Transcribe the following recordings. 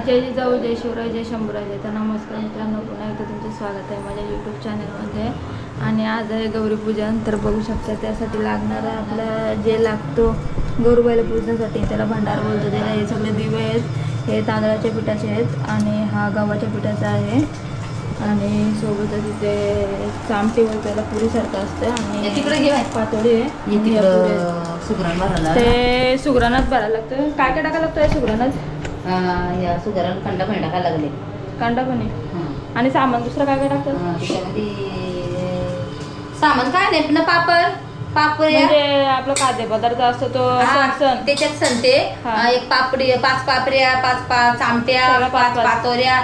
जय जिजाऊ, जय शिवराय, जय शंभूराय. तर नमस्कार मित्रांनो, पुन्हा एकदा तुमचं स्वागत आहे माझ्या यूट्यूब चॅनलमध्ये. आणि आज आहे गौरीपूजन. तर बघू शकता त्यासाठी लागणारं आपलं जे लागतो गौरीबाईला पूजण्यासाठी त्याला भंडार बोलतो. त्याला हे सगळे दिवे आहेत, हे तांदळाच्या पिठाचे आहेत आणि हा गव्हाच्या पिठाचा आहे. आणि सोबतच इथे चामटी वर त्याला पुरीसारखं असतं आणि तिकडे पातोडी आहे. ते सुगरानात भरायला लागतं. काय काय टाकायला लागतं या सुगरानात? या सुगरण कंड पण टाकायला लागले. कांदा पण आहे आणि सामान दुसरं काय काय टाकतात त्याच्यामध्ये? सामान काय नाही पण पापड म्हणजे आपला खाद्यपदार्थ असतो तो सण. त्याच्यात संते एक पापडी, 5 पापड्या, 5 आमट्या, 5 पातोऱ्या,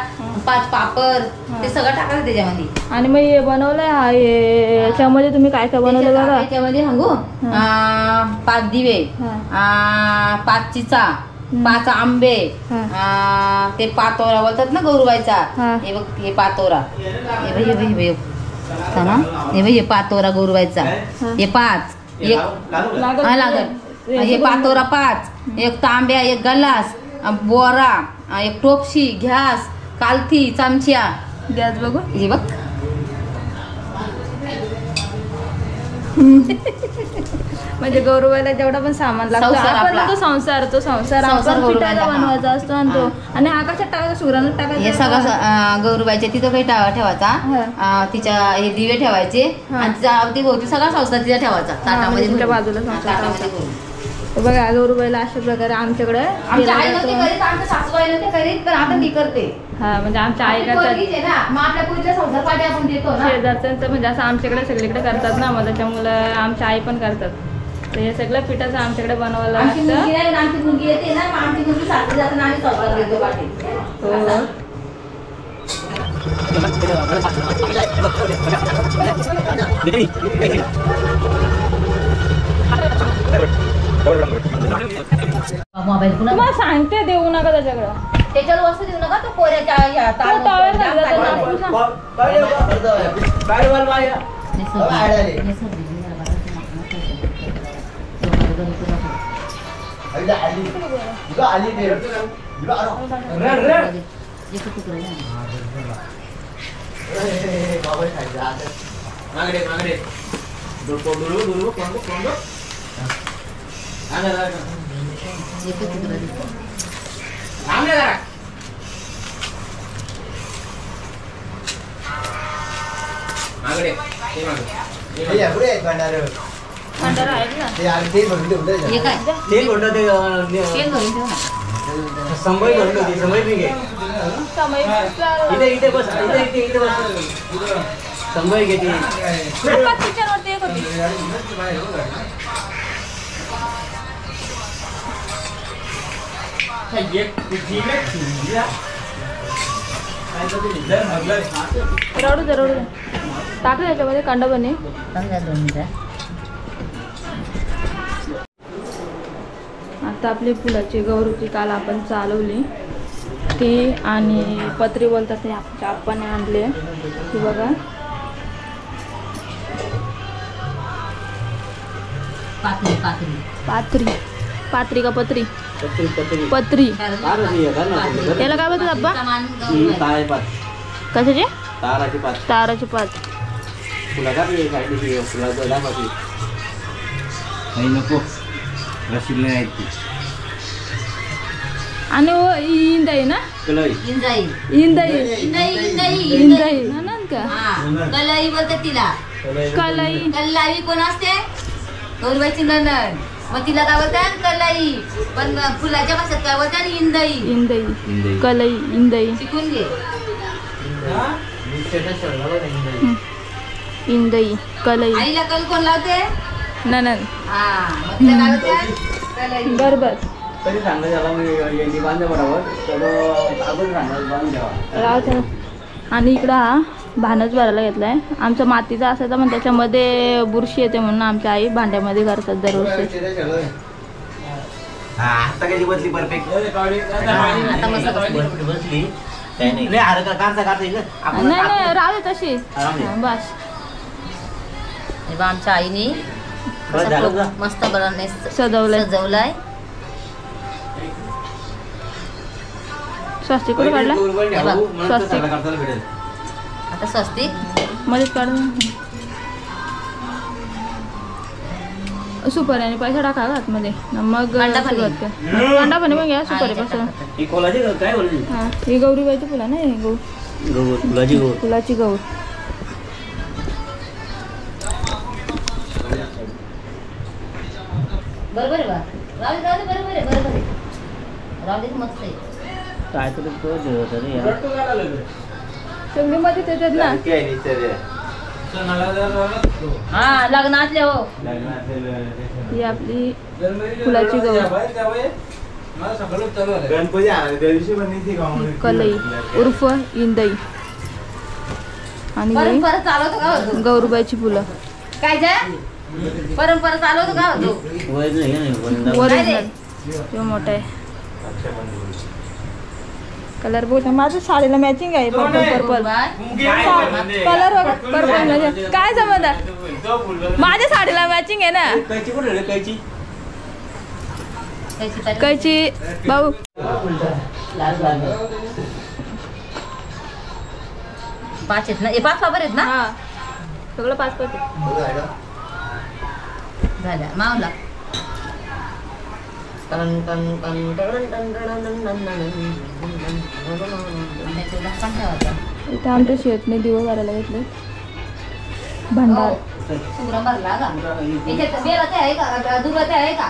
5 पापड, ते सगळं टाकायचं त्याच्यामध्ये. आणि मग हे बनवलंय हा याच्यामध्ये तुम्ही काय काय बनवलं बघा. त्याच्यामध्ये सांगू 5 दिवे, 5 चिचा, 5 आंबे, ते पातोरा बोलतात ना गौरूबाईचा. हे बघ हे पातोरा, हे पातोरा गौरूबाईचा. हे 5 लागत. हे पातोरा 5, एक तांब्या, एक गलास, बोरा, एक टोपशी, गॅस, कालथी, चमच्या. गॅस बघू हे बघ. म्हणजे गौरवाला जेवढा पण सामान लागतो आपण तो संसार आपण पिठाचा बनवायचा असतो आणि तो. आणि आकाशात टाकायचं, सुगरानात टाकायचं. हे सगळं गौरूबाईच्या तिथं काही ठेवायचा. तिच्या हे दिवे ठेवायचे आणि तिचा अवतीभोवती सगळा संसार तिचा ठेवायचा ताटामध्ये बाजूला. बघा गौरूबाईला अशा प्रकारे आमच्याकडे आमच्या आई नव्हती करीत, आमच्या सासूबाई नव्हते करीत, पण आता मी करते. म्हणजे आमच्या आई करतात. आपल्या पुढच्या संसार पाठी आपण देतो ना शेजारचं. म्हणजे असं आमच्याकडे सगळीकडे करतात ना, मग त्याच्यामुळं आमच्या आई पण करतात. तर हे सगळं पिठाचं आमच्याकडे बनवायला लागतं. आमची मुलगी येते ना, आमची मुलगी सासरी जाताना आम्ही संसार देतो पाठी. मोबाईल पुन्हा सांगते देऊ नका त्याच्याकडं. त्याच्यावर वस्तू देऊ नका. तो पोऱ्याच्या रडू टाकलं याच्यामध्ये कांदा बने. आता आपली फुलाची गौरीची काल आपण चालवली ती. आणि पत्री बोलतात ते आमच्या आप्पाने आणले. ती बघा पात्री का पत्री त्याला काय बोलतात आप्पा? कशाचे? ताराची पात. आणि इंदाई ना, इंदाई का कलाई बोलतात तिला. कलाई कोण असते? गौरूबाईची नणंद. मग तिला काय बोलतात? कलाई. पण फुलाच्या भाषेत काय बोलतात? इंदाई. कलाई, इंदाई. शिकून घे. इंदाई, कलाई. आईला कल कोण लावते? नणंद. बरोबर. आणि इकडं हा भानच भरायला घेतलाय. आमचा मातीचा असायचा पण त्याच्यामध्ये बुरशी येते म्हणून आमच्या आई भांड्यामध्ये करतात दरवर्षी. नाही राहू दे तशी बस. आमच्या आईने मस्त सजवलाय. स्वस्तिक कुठं काढला स्वस्तिक आता स्वस्तिक मध्येच काढून सुपारी आणि पैसा टाका का आतमध्ये मग कांदा पण मग या सुपारीपासून हां ही गौरीबाईची फुलं ना हे फुलाची गौर बरोबर आहे बा राहू दे बरोबर आहे राहू दे मस्त आहे मध्ये त्याच्यात ना हा लग्नातले हो ही आपली फुलाची गौर कलई उर्फ इंदई आणि परंपरा चालवतो का होतो गौरबाईची फुलं काय जे परंपरा चालवतो का होतो ओरिजिनल तो मोठा आहे कलर बघ माझं साडीला मॅचिंग आहे पर्पल कलर पर्पल काय जमत माझ्या साडीला मॅचिंग आहे ना कैची भाऊ पाच आहेत ना हे पाच फाबर आहेत ना हा सगळं 5 झाल्या मावला इथे आमच्या शेतने दिवं करायला घेतले भंडार सुग्राम भरला का याच्यात बेलाचे आहे का दुर्गाचे आहे का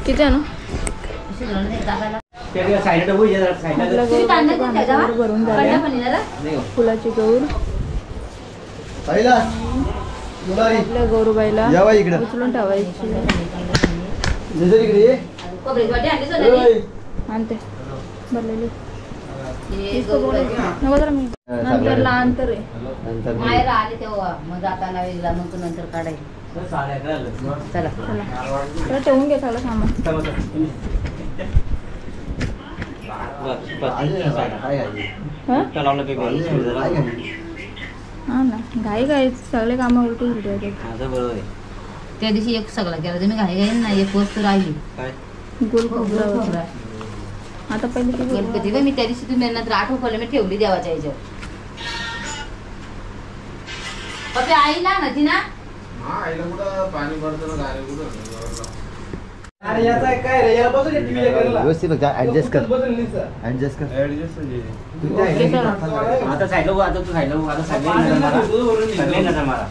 किती आहे ना भरून झाल्या फुलाची गौर आपल्या गौरूबाईला उचलून ठेवायची आणते भरलेली नंतर लहान तर माहेर आले तेव्हा मग जाताना वेगळा मग नंतर काढायचं चला चला ठेवून घे सगळं सामान हा ना घाई घाई सगळे कामं उलटी उलटी त्या दिवशी एक सगळा केला तुम्ही घाई घाई ना एक वस्तू राहिली गोल खोबरा आता पहिले गणपती मी त्या दिवशी तुम्ही नंतर आठवलं मी ठेवली देवाच्या ह्याच्यावर पप्पे आई ना ती ना व्यवस्थित ऍडजस्ट कर आता साईडला आता तू साईडला आता साईडला मारा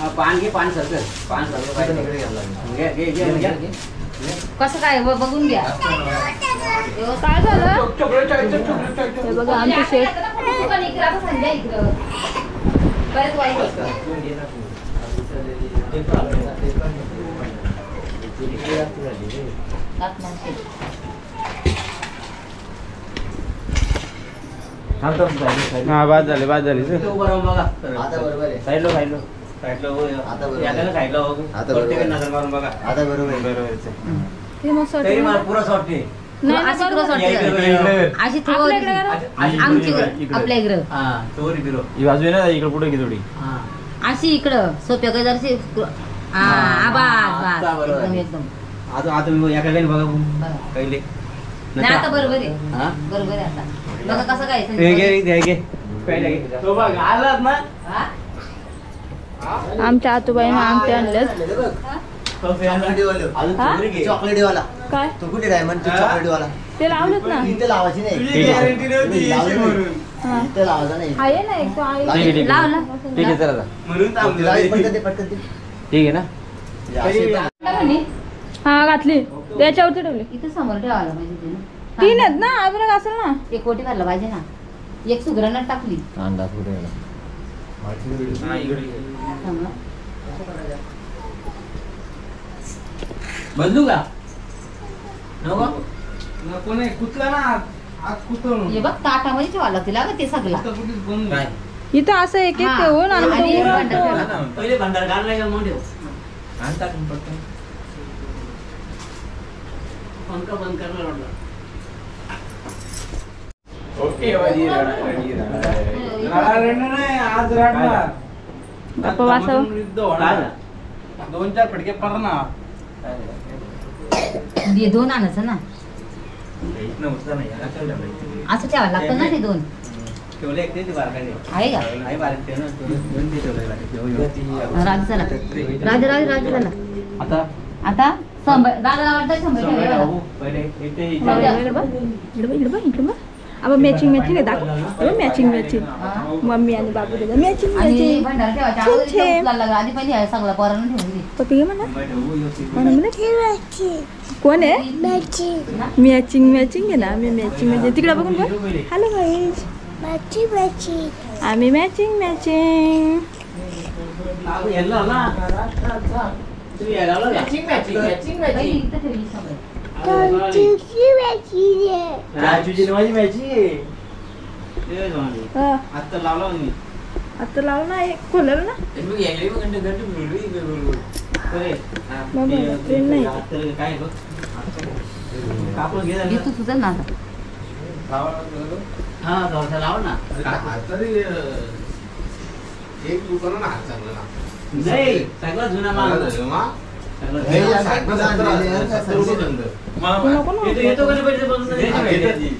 पान घे पान सरकल पान कसं काय बघून घ्या काय झालं हे बघा आमची शेत परत वाईट बाद झाले आता बरोबर आहे साईडला नजर मारून बघा आता बरोबर हे मस्त पुरा शॉर्ट अशी आपल्या इकडं ही बाजू आहे ना इकडे पुढे घे थोडी अशी इकडं सोप्या गजारची एकदम आता मी एका काही बघा पहिले नाही आता बरोबर आहे बरोबर आहे आता बघा कसं काय आलात ना आमच्या आतूबाईने आमच्या आणल्यात चॉकलेट वाला काय तो कुठे डायमंड चॉकलेट वाला ते लावलेत ना इथे लावायची नाही इथे लावायचा नाही आहे ना एक तो आहे लावला ठीक आहे चला पटकन ठीक आहे ना हा घातली त्याच्यावरती ठेवली इथं समोर ठेवायला पाहिजे ना 3 आहेत ना अजून एक असेल ना एक कोटी भरला पाहिजे ना एक सुगरणात टाकली बदलू का हे बघ ताटामध्ये ठेवायला तिला ते सगळं इथं असं एक एक ठेवून आणि पहिले भंडार काढला का मग ठेव पंखा बंद करणार म्हटलं ओके आज गप्पा वाचावं. दोन चार फटके पडा ना. हे दोन आणायचं ना असं ठेवायला लागतं ना ते दोन ठेवले एक ते बारकाले आहे का आहे बारीक ते ना दोन ते ठेवले राजू चला राजू चला आता आता दादाला वाटतं 100 ठेवायला. पहिले इथे इकडे बघ अब मॅचिंग आहे दाखव मॅचिंग मम्मी आणि बाबू मॅचिंग आणि भंडारा ठेवायच्या अगोदर इथं उचलायला लागला. आधी पहिले हे सगळं पोरांना ठेवून दे. पप्पी घे म्हणा कोण आहे मॅचिंग आहे ना आम्ही मॅचिंग म्हणजे तिकडे बघून बघ. हॅलो गाईज आम्ही मॅचिंग पहिले इथं ठेवली सगळं. राजूची माझी मॅची आता लावला आता लावलं ना एक खोललं ना ट्रेन नाही काय कापूस घे हे तू तुझं ना आता. हा लाव ना एक दुकान ना हात चांगला ना. नाही सगळं जुना माल येतो कधी पैसे बसून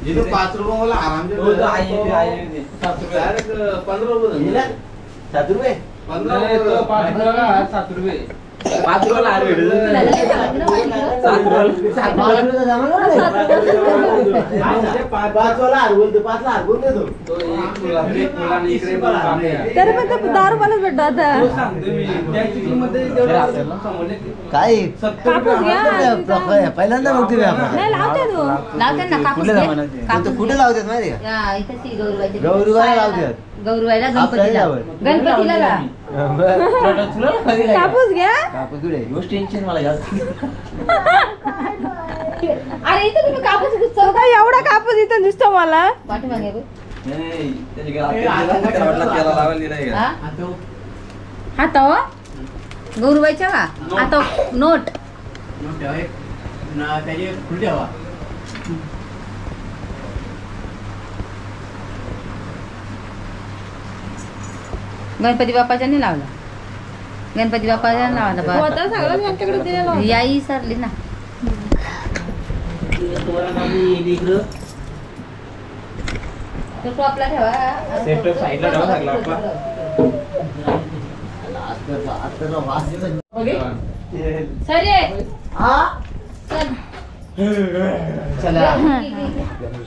जिथं 5 रुपये मला आराम 15 रुपये 7 रुपये 15 रुपये 7 रुपये 5 रुपयाला हार भेटतो 7 5 वाला हार बोलतो 5 ला हार बोलतो तो तरी पण ते 10 रुपयालाच भेटतो आता काय कापूस घ्या पहिल्यांदा बघते मी आपण नाही लावते तू लावते ना कापूस कुठे घे. लावतात कुठे लावतात माहिती का या, इथं ती गौरवाची. गौरवाला लावतात. गौरवायला आपल्याला गणपतीला लावत. गणपतीला ला. कापूस घ्या कापूस कुठे टेन्शन मला जास्त अरे इथं तुम्ही कापूस गुच्छा काय एवढा कापूस इथं दिसतो मला पाठीमागे बघ. हा? हातावर गौरवाईच्या का आता नोट त्याची फुल ठेवा गणपती बाप्पाच्या नाही लावला. गणपती बाप्पाच्या लावला होता सगळं यांच्याकडे दिलेलं होतं. याई सरली ना. तो टॉपला ठेवा. सेटअप साईडला ठेवा लागला आपला. सरे चल. चला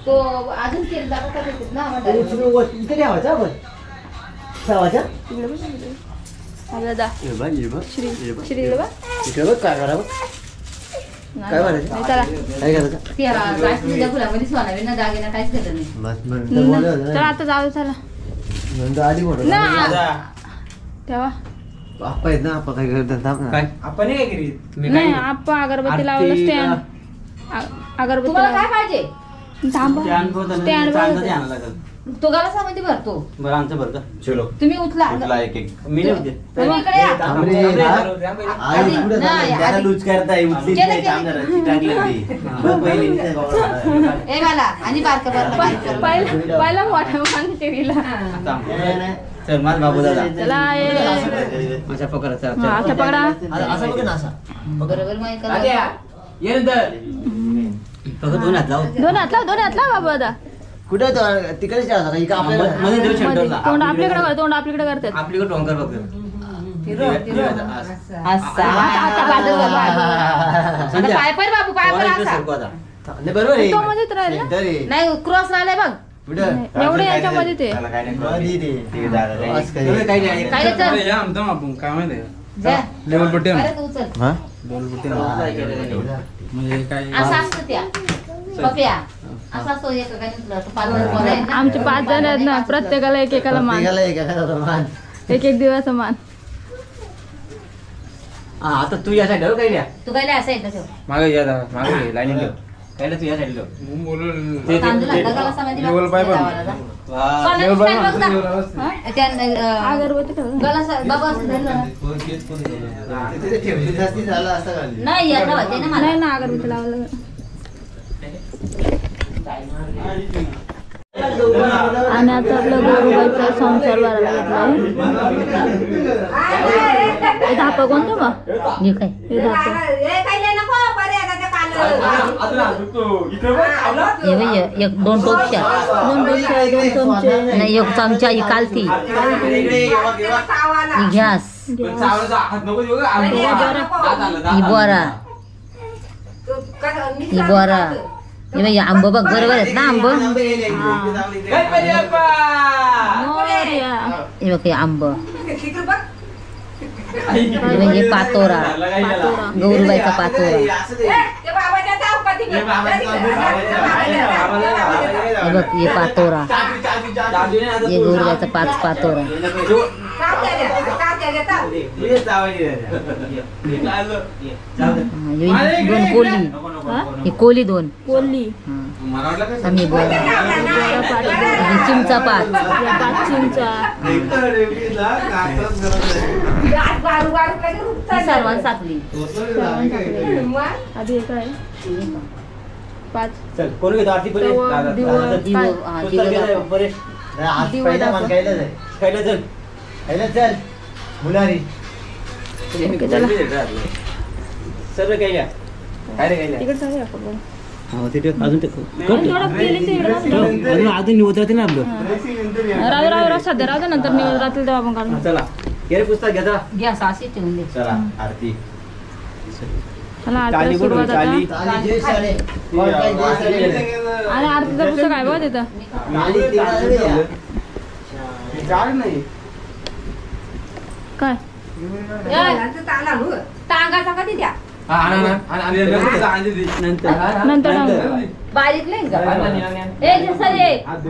तो अजून केलं जागा करायचं ना म्हणतात. इथे ठेवायचा आपण ठेवायचा आपलं दा श्री बा इकडे बघ काय करावं काय म्हणायचं? नाही चला काय करायचं त्या राष्ट्रीय फुलामध्ये सोनावे ना दागिना काहीच केलं नाही. बस म्हणतो बोलत चला आता जाऊ चला म्हणतो आधी म्हणतो ना तेव्हा बाप्पा आहेत ना आपण काय करतात थांब ना. काय आपण काय केली नाही आपण अगरबत्ती लावलं स्टँड अगरबत्ती तुम्हाला काय लावलं पाहिजे थांब स्टँड तो गाला मध्ये भरतो. बरं आमचं बरं का चलो तुम्ही उचला. एक एक मी नाही होते तुम्ही इकडे या. थांब रे, आई कुठे नाही, थांबली? त्याला लूज करताय उचलीत केलं, नाही केलं. थांब जरा टाकलं ती बघ पहिले नाही ए मला आणि बारकं पहिला मोठा मान टीव्हीला चल माझ बाबू दादा चला माझ्या पकडा चल आता पकडा असं बघ ना असा बरोबर माहिती ये फक्त 2 हात लाव दोन हात लाव बाबा दादा कुठे तो तिकडे ठेवायचा का? इकडे आपल्याला मध्ये देऊ सेंटरला तोंड आपल्याकडे कर तोंड आपल्याकडे करतात आपलीकडे टोंकर बघ पाय पर बाबू पाय पर असा. नाही, बरोबर आहे तो मध्येच राहील ना? सेंटर आहे. नाही क्रॉस राहिलाय बघ. कुठं एवढं याच्यामध्ये ते मध्ये ते. असं काय? काय चल आपण काय माहिती जा. लेवल पट्टी ना परत उचल. हा? म्हणजे काय असं असतं त्या पप्या असा असतो एका पाच पोरं आहेत ना. आमचे 5 जण आहेत ना प्रत्येकाला एकेकाला मान प्रत्येकाला एकेकाला मान. एक दिवस मान आता तू या साईडला काही द्या तू काय असं आहे ठेव. मागे या दादा मागे लाईनिंग ठेव काय तू या साईडला तांदूळ आणला का समाधी लेवल पाय पण. सोन्याची स्टँड बघ ना. त्या अगरबत्ती ठेव गला बाबा असं धरलं ना. तिथे ठेवली जास्ती झालं असं घाली. नाही या ठेवायचे ना मला. नाही ना अगरबत्ती लावलं आणि आता आपला गौरवाईचा संसार भरायला घेतलाय. हे धापा कोणतं मग हे काय हे धापा हे बाई एक दोन टोपच्या दोन चमचे नाही एक चमचा ही कालती ही गॅस ही बोरा ही बोरा हे बाई आंब बघ बरोबर आहेत ना आंब मोरया. हे बघ हे आंब हे बाई हे पातोरा गौरबाईचा पातोरा हे बघ हे पातोरा हे गौरबाईचा पातोरा दोन कोली ही कोली दोन कोल्ही आणि बोरा ही चिमचा पाच या 5 चिंचा ही सर्वांत साखली आधी हे काय 5 चल कोण घेतो आरती पहिले दिवं आज पहिला मान खायला जाय. खायला चल खायला चल मुलारी. ओके, चला. सर्व खायला काय रे खायला तिकडे जाऊया आपण बरं. हा तिथे अजून ते थोडं केली तिकडे अजून निवत राहते ना आपलं राहू सध्या राहू नंतर निवड राहतील तेव्हा आपण काढू. चला ये रे पुस्तक घ्या जरा. गॅस अशी ठेवून दे चला आरती. चला आरतीला काली सुरुवात बोलून आता. काली चाली जय साडे. कोण काय जय साडे. आणि आरतीचं पुस्तक आहे बघ तिथं. चाली तिकडे या. चाल नाही काय टांगाचा कधी द्या नंतर बारीक लेंग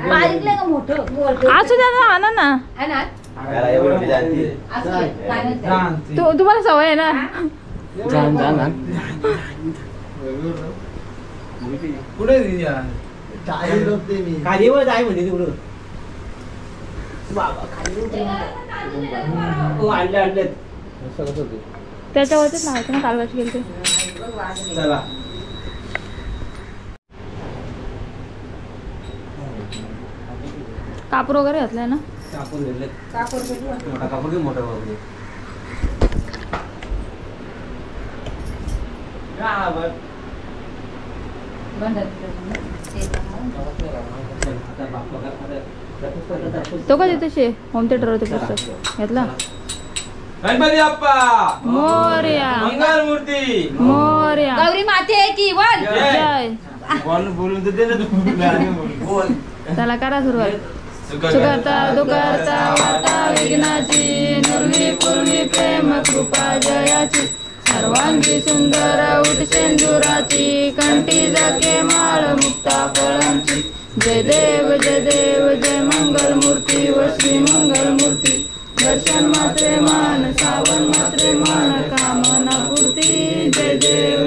बारीक लेंग मोठं असू द्या ना, आणा ना. है ना करा एवढी जाती. असं काय म्हणते? तुम्हाला सवय आहे ना. जाण कुठे चाली रोखते मी. खाली वर जाय म्हणते तिकडं आणले त्याच्यावरतीच लावायचं ना, कालवाची गेली ते. चला कापूर वगैरे घातलाय ना. कापूर घेतले मोठा कापूर घे मोठा कापूर घे. तो का तिथे होम थिएटर होते पुस्तक घेतला. गणपती बाप्पा मोरया मंगल मूर्ती मोरया गौरी माते की बोल जय. बोलून तर दे ना तू. बोल त्याला करा सुरुवात. सुखता दुखता वाता विघ्नाची नुरवी पूर्वी प्रेम कृपा जयाची सर्वांगी सुंदर उठ सेंदुराची कंठी जाके माळ मुक्ता फळांची जय देव जय मंगल मूर्ती व श्री मंगल मूर्ती दर्शन मात्रे मान सावन मात्रे मान कामना पूर्ती जय देव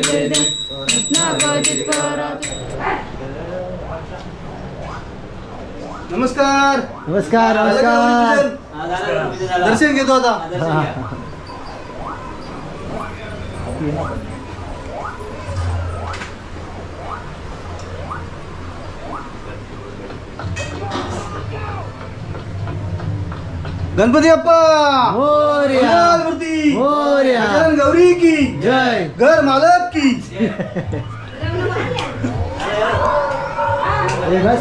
रत्नाकजित परात. नमस्कार. नमस्कार नमस्कार. नमस्कार. दर्शन घेतो आता. गणपती बाप्पा मोरया. मंगल मूर्ती मोरया. गजानन गौरी की जय. घर मालक की. अरे बस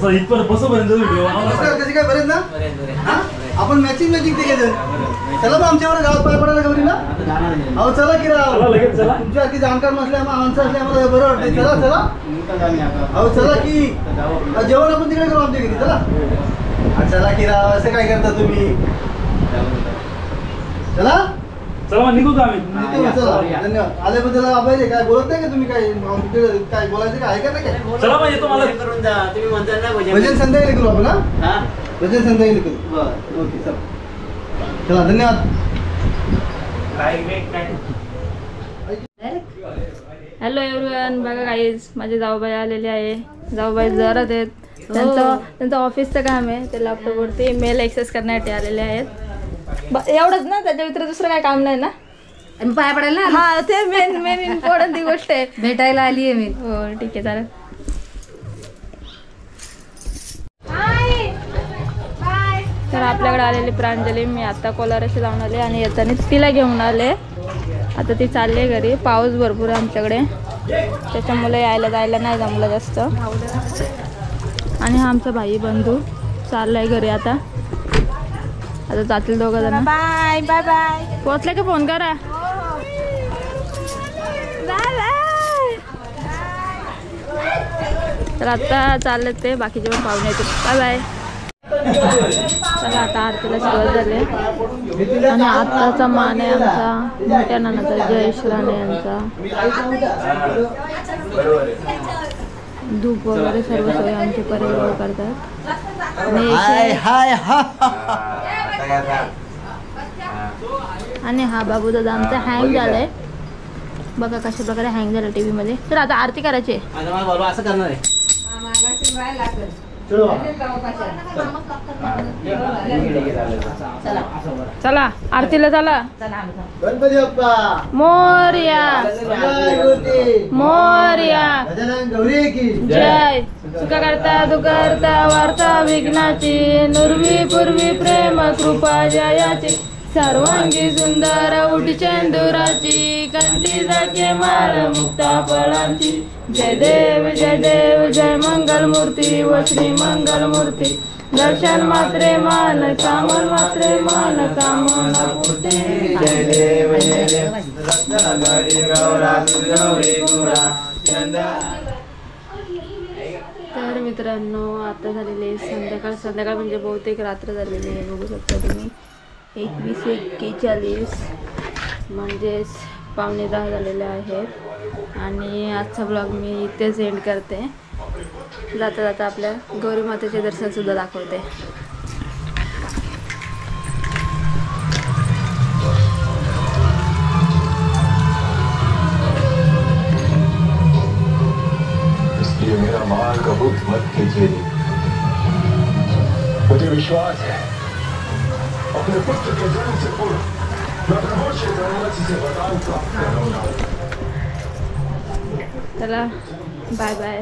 नमस्कार. कसे काय बरेच ना. हा? आपण मॅचिंग ते घेतो. चला मग आमच्यावर गावात पाय पडायला गौरीला. अहो चला की राव. तुमच्या अगदी जाणकार नसल्या माणसं असल्या मला बरं वाटतं. चला अहो चला की जेवण आपण तिकडे करू आमच्या घरी. चला की राव. असं काय करता तुम्ही. चला निघतो. चला धन्यवाद. आल्याबद्दल आभारी. काय बोलत नाही का तुम्ही. काय बोलायचं काय आहे का नाही काय. चला मग येतो मला करून जा. तुम्ही म्हणता ना भजन संध्याकाळी करू आपण. हा भजन संध्याकाळी करू. बरं ओके चला. चला धन्यवाद. Hello everyone. बघा गाईज माझे जाऊबाई आलेले आहे. जाऊबाई जरात आहेत. त्यांचं ऑफिसचं काम आहे. ते लॅपटॉपवरती मेल एक्सेस करण्यासाठी आलेले आहेत. एवढंच ना. त्याच्या व्यतिरिक्त दुसरं काय काम नाही ना. आणि पाया पडायला ना हा ते मेन इम्पॉर्टंट ती गोष्ट आहे. भेटायला आली आहे मी. हो ठीक आहे चालेल. तर आपल्याकडे आलेली प्रांजली मी आता कोलाराशी जाऊन आले आणि येताना तिला घेऊन आले. आता ती चालली आहे घरी. पाऊस भरपूर आहे आमच्याकडे, त्याच्यामुळे यायला जायला नाही जमलं जास्त. आणि हा आमचा भाई बंधू चाललाय घरी. आता जातील दोघं जण. Bye bye bye. पोहोचले का फोन करा. तर आता चालले ते बाकीचे पण पाहुणे येतील. Bye bye. चला आता आरतीला सुरुवात झाली आणि आत्ताचा मान आहे आमचा मोठ्या नानाचा जयेश राणे यांचा. धूप वगैरे सर्व सोयी आमचे परिवार करतात. आणि हा बाबू दादा आमचा हँग झालाय बघा कशा प्रकारे हँग झाला टीव्ही मध्ये. तर आता आरती करायची असं करणार आहे. चला आरतीला चला. गणपती बाप्पा मोरया मोरया गौरी की जय. सुखा करता दुखता वार्ता विघ्नाची नुर्वी पूर्वी प्रेम कृपा जयाची सर्वांगी सुंदर उठी चंदुराची कंठी जाके माळ मुक्ता फळांची. जय देव जय मंगल मूर्ती व श्री मंगल मूर्ती. दर्शन मात्रे मान कामन मात्रे मान कामना पूर्ती. जय देव तर मित्रांनो आता झालेले संध्याकाळ म्हणजे बहुतेक रात्र झालेली आहे. बघू शकता तुम्ही 21:41 म्हणजेच 9:45 झालेले आहेत. आणि आजचा ब्लॉग मी इथेच एंड करते. जाता जाता आपल्या गौरी मातेचे दर्शन सुद्धा दाखवते. इसलिए मेरा माल का बुद्ध मत कीजिए. मुझे विश्वास है अपने पुत्र के जन्म से पूर्व मैं प्रभु श्री गणेश से वरदान प्राप्त करूंगा. चला बाय बाय.